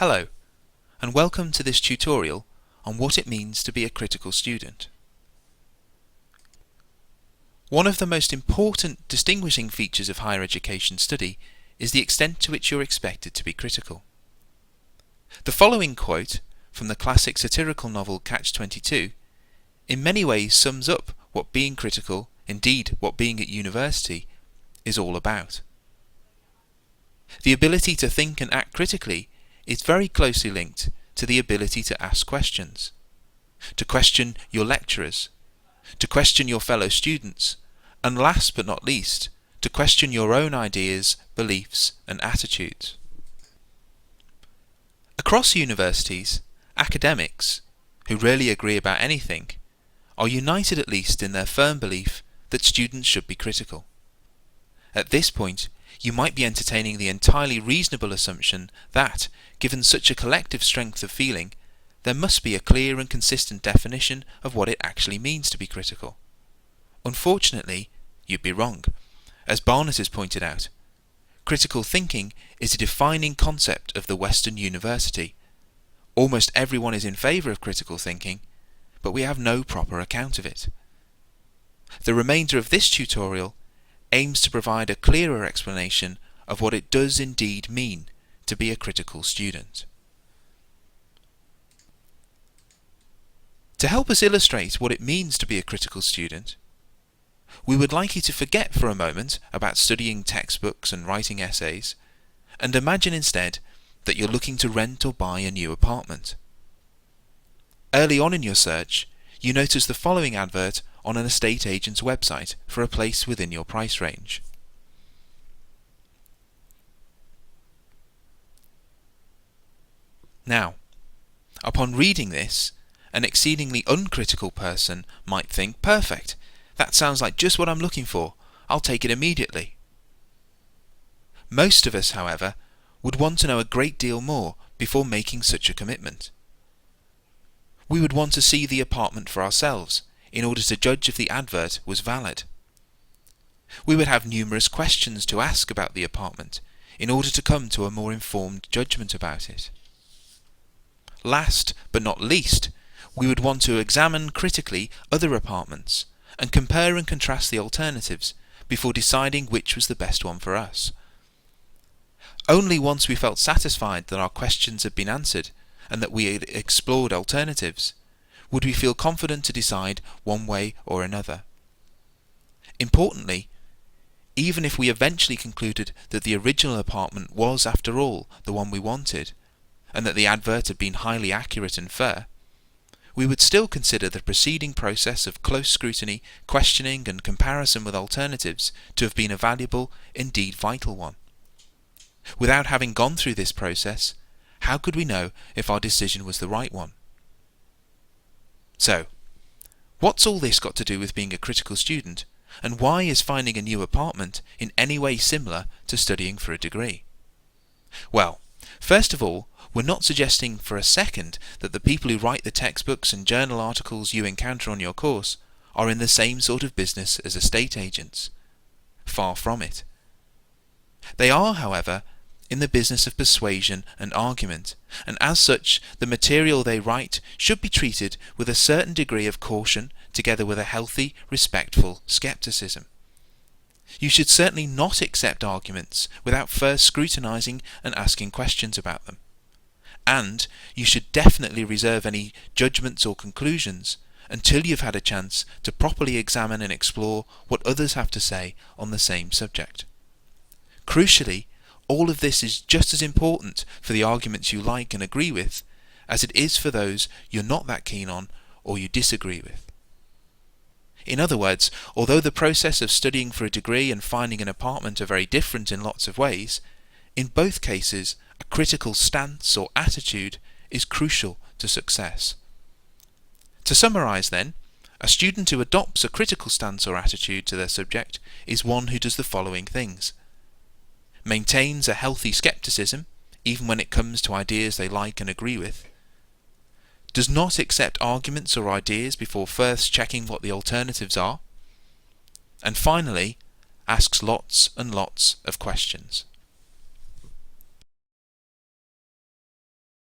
Hello, and welcome to this tutorial on what it means to be a critical student. One of the most important distinguishing features of higher education study is the extent to which you're expected to be critical. The following quote from the classic satirical novel Catch-22 in many ways sums up what being critical, indeed what being at university, is all about. The ability to think and act critically is very closely linked to the ability to ask questions, to question your lecturers, to question your fellow students, and last but not least, to question your own ideas, beliefs, and attitudes. Across universities, academics, who rarely agree about anything, are united at least in their firm belief that students should be critical. At this point, you might be entertaining the entirely reasonable assumption that, given such a collective strength of feeling, there must be a clear and consistent definition of what it actually means to be critical. Unfortunately, you'd be wrong. As Barnett has pointed out, critical thinking is a defining concept of the Western university. Almost everyone is in favour of critical thinking, but we have no proper account of it. The remainder of this tutorial aims to provide a clearer explanation of what it does indeed mean to be a critical student. To help us illustrate what it means to be a critical student, we would like you to forget for a moment about studying textbooks and writing essays, and imagine instead that you're looking to rent or buy a new apartment. Early on in your search, you notice the following advert on an estate agent's website for a place within your price range. Now, upon reading this, an exceedingly uncritical person might think, perfect, that sounds like just what I'm looking for, I'll take it immediately. Most of us, however, would want to know a great deal more before making such a commitment. We would want to see the apartment for ourselves in order to judge if the advert was valid. We would have numerous questions to ask about the apartment in order to come to a more informed judgment about it. Last but not least, we would want to examine critically other apartments and compare and contrast the alternatives before deciding which was the best one for us. Only once we felt satisfied that our questions had been answered and that we had explored alternatives would we feel confident to decide one way or another. Importantly, even if we eventually concluded that the original apartment was, after all, the one we wanted, and that the advert had been highly accurate and fair, we would still consider the preceding process of close scrutiny, questioning and comparison with alternatives to have been a valuable, indeed vital one. Without having gone through this process, how could we know if our decision was the right one? So, what's all this got to do with being a critical student, and why is finding a new apartment in any way similar to studying for a degree? Well, first of all, we're not suggesting for a second that the people who write the textbooks and journal articles you encounter on your course are in the same sort of business as estate agents. Far from it. They are, however, in the business of persuasion and argument, and as such the material they write should be treated with a certain degree of caution together with a healthy, respectful scepticism. You should certainly not accept arguments without first scrutinizing and asking questions about them. And you should definitely reserve any judgments or conclusions until you've had a chance to properly examine and explore what others have to say on the same subject. Crucially, all of this is just as important for the arguments you like and agree with as it is for those you're not that keen on or you disagree with. In other words, although the process of studying for a degree and finding an apartment are very different in lots of ways, in both cases a critical stance or attitude is crucial to success. To summarise then, a student who adopts a critical stance or attitude to their subject is one who does the following things: maintains a healthy scepticism, even when it comes to ideas they like and agree with, does not accept arguments or ideas before first checking what the alternatives are, and finally, asks lots and lots of questions.